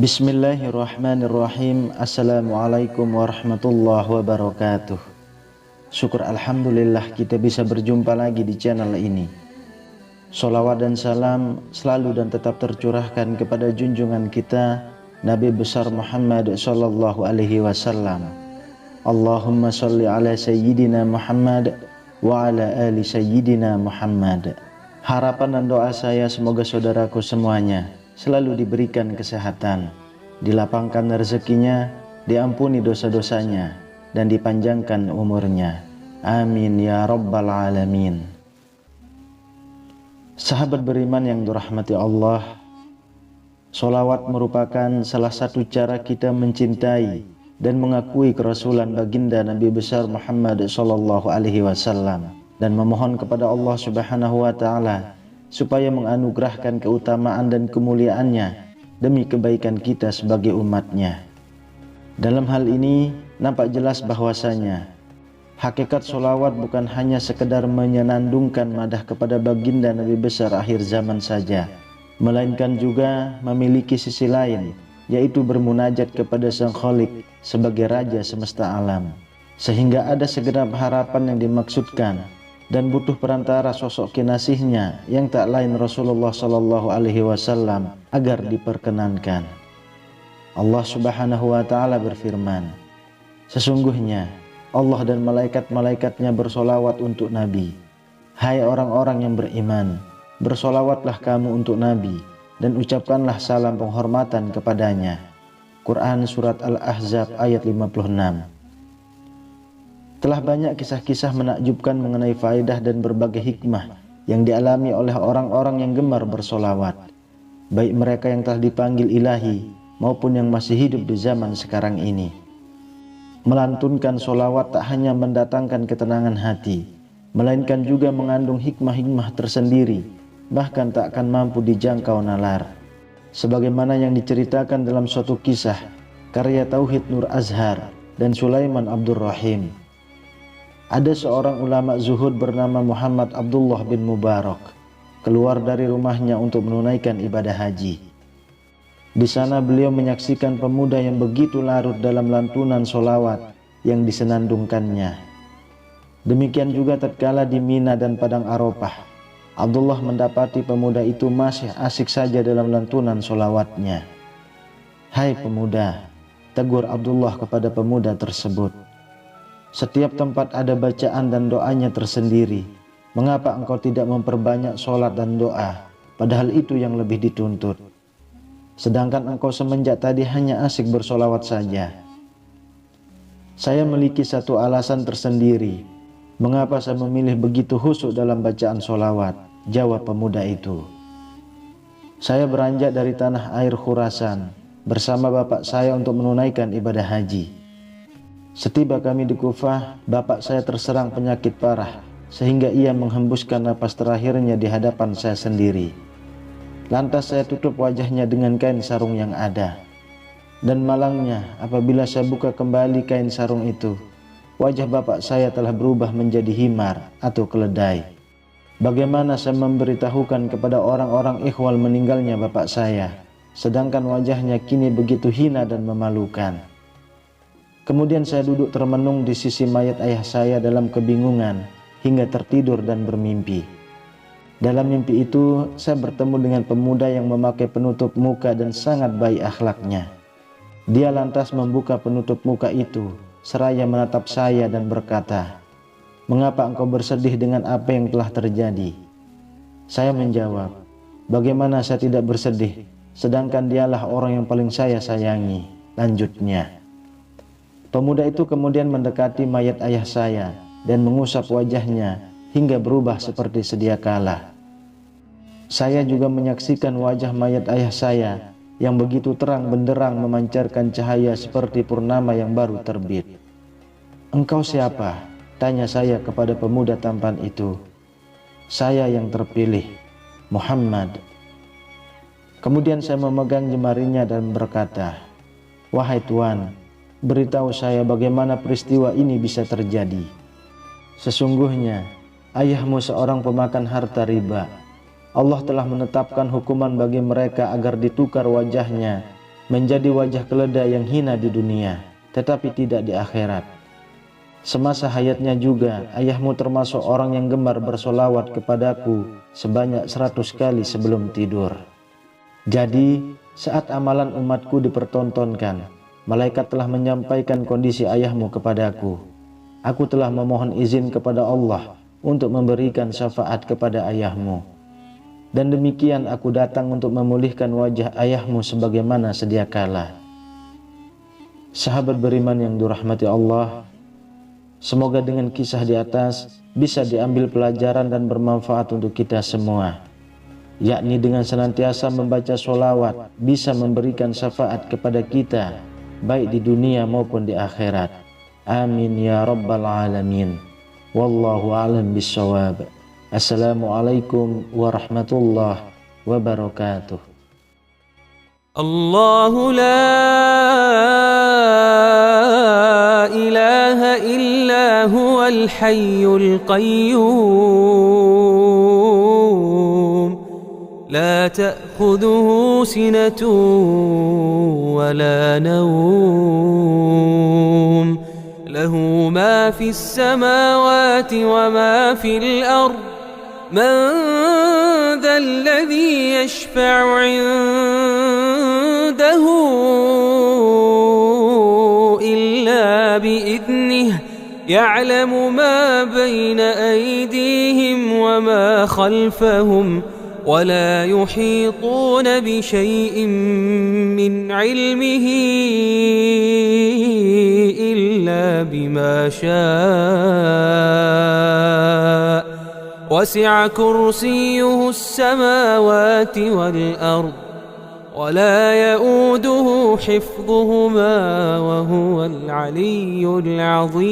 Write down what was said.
Bismillahirrahmanirrahim. Assalamualaikum warahmatullahi wabarakatuh. Syukur alhamdulillah kita bisa berjumpa lagi di channel ini. Sholawat dan salam selalu dan tetap tercurahkan kepada junjungan kita Nabi besar Muhammad sallallahu alaihi wasallam. Allahumma sholli ala sayyidina Muhammad wa ala ali sayyidina Muhammad. Harapan dan doa saya semoga saudaraku semuanya selalu diberikan kesehatan, dilapangkan rezekinya, diampuni dosa-dosanya, dan dipanjangkan umurnya. Amin ya rabbal alamin. Sahabat beriman yang dirahmati Allah, sholawat merupakan salah satu cara kita mencintai dan mengakui kerasulan baginda Nabi besar Muhammad sallallahu alaihi wasallam dan memohon kepada Allah Subhanahu wa taala supaya menganugerahkan keutamaan dan kemuliaannya demi kebaikan kita sebagai umatnya. Dalam hal ini nampak jelas bahwasanya hakikat sholawat bukan hanya sekedar menyenandungkan madah kepada baginda Nabi besar akhir zaman saja, melainkan juga memiliki sisi lain, yaitu bermunajat kepada Sang Khalik sebagai Raja semesta alam, sehingga ada segenap harapan yang dimaksudkan dan butuh perantara sosok kinasihnya yang tak lain Rasulullah sallallahu alaihi wasallam agar diperkenankan. Allah Subhanahu wa taala berfirman, sesungguhnya Allah dan malaikat-malaikatnya bersolawat untuk Nabi. Hai orang-orang yang beriman, bersolawatlah kamu untuk Nabi dan ucapkanlah salam penghormatan kepadanya. Quran Surat Al-Ahzab ayat 56. Telah banyak kisah-kisah menakjubkan mengenai faedah dan berbagai hikmah yang dialami oleh orang-orang yang gemar bersolawat, baik mereka yang telah dipanggil ilahi maupun yang masih hidup di zaman sekarang ini. Melantunkan solawat tak hanya mendatangkan ketenangan hati, melainkan juga mengandung hikmah-hikmah tersendiri, bahkan tak akan mampu dijangkau nalar. Sebagaimana yang diceritakan dalam suatu kisah karya Tauhid Nur Azhar dan Sulaiman Abdur Rahim. Ada seorang ulama zuhud bernama Muhammad Abdullah bin Mubarak keluar dari rumahnya untuk menunaikan ibadah haji. Di sana beliau menyaksikan pemuda yang begitu larut dalam lantunan solawat yang disenandungkannya. Demikian juga tatkala di Mina dan Padang Arafah, Abdullah mendapati pemuda itu masih asik saja dalam lantunan solawatnya. Hai pemuda, tegur Abdullah kepada pemuda tersebut. Setiap tempat ada bacaan dan doanya tersendiri. Mengapa engkau tidak memperbanyak sholat dan doa, padahal itu yang lebih dituntut? Sedangkan engkau semenjak tadi hanya asik bersolawat saja. Saya memiliki satu alasan tersendiri, mengapa saya memilih begitu khusyuk dalam bacaan solawat, jawab pemuda itu. Saya beranjak dari tanah air Khurasan bersama bapak saya untuk menunaikan ibadah haji. Setiba kami di Kufah, bapak saya terserang penyakit parah sehingga ia menghembuskan napas terakhirnya di hadapan saya sendiri. Lantas saya tutup wajahnya dengan kain sarung yang ada. Dan malangnya apabila saya buka kembali kain sarung itu, wajah bapak saya telah berubah menjadi himar atau keledai. Bagaimana saya memberitahukan kepada orang-orang ikhwal meninggalnya bapak saya, sedangkan wajahnya kini begitu hina dan memalukan. Kemudian saya duduk termenung di sisi mayat ayah saya dalam kebingungan hingga tertidur dan bermimpi. Dalam mimpi itu saya bertemu dengan pemuda yang memakai penutup muka dan sangat baik akhlaknya. Dia lantas membuka penutup muka itu seraya menatap saya dan berkata, "Mengapa engkau bersedih dengan apa yang telah terjadi?" Saya menjawab, "Bagaimana saya tidak bersedih, sedangkan dialah orang yang paling saya sayangi." Lanjutnya, pemuda itu kemudian mendekati mayat ayah saya dan mengusap wajahnya hingga berubah seperti sedia kala. Saya juga menyaksikan wajah mayat ayah saya yang begitu terang benderang memancarkan cahaya seperti purnama yang baru terbit. "Engkau siapa?" tanya saya kepada pemuda tampan itu. "Saya yang terpilih, Muhammad." Kemudian saya memegang jemarinya dan berkata, "Wahai Tuan, beritahu saya bagaimana peristiwa ini bisa terjadi." "Sesungguhnya ayahmu seorang pemakan harta riba. Allah telah menetapkan hukuman bagi mereka agar ditukar wajahnya menjadi wajah keledai yang hina di dunia, tetapi tidak di akhirat. Semasa hayatnya juga, ayahmu termasuk orang yang gemar bersolawat kepadaku sebanyak 100 kali sebelum tidur. Jadi, saat amalan umatku dipertontonkan, malaikat telah menyampaikan kondisi ayahmu kepadaku. Aku telah memohon izin kepada Allah untuk memberikan syafaat kepada ayahmu. Dan demikian aku datang untuk memulihkan wajah ayahmu sebagaimana sedia kala. Sahabat beriman yang dirahmati Allah, semoga dengan kisah di atas bisa diambil pelajaran dan bermanfaat untuk kita semua, yakni dengan senantiasa membaca sholawat bisa memberikan syafaat kepada kita baik di dunia maupun di akhirat. Amin ya rabbal alamin. Wallahu a'lam bissawab. Assalamualaikum warahmatullahi wabarakatuh. Allahu la ilaha illa huwal hayyul qayyum, la ta'khudhuhu sinatun wa la nawm, lahu ma fis samawati wa ma fil ardh, من ذا الذي يشفع عنده إلا بإذنه، يعلم ما بين أيديهم وما خلفهم ولا يحيطون بشيء من علمه إلا بما شاء، وسع كرسيه السماوات والأرض ولا يؤوده حفظهما وهو العلي العظيم.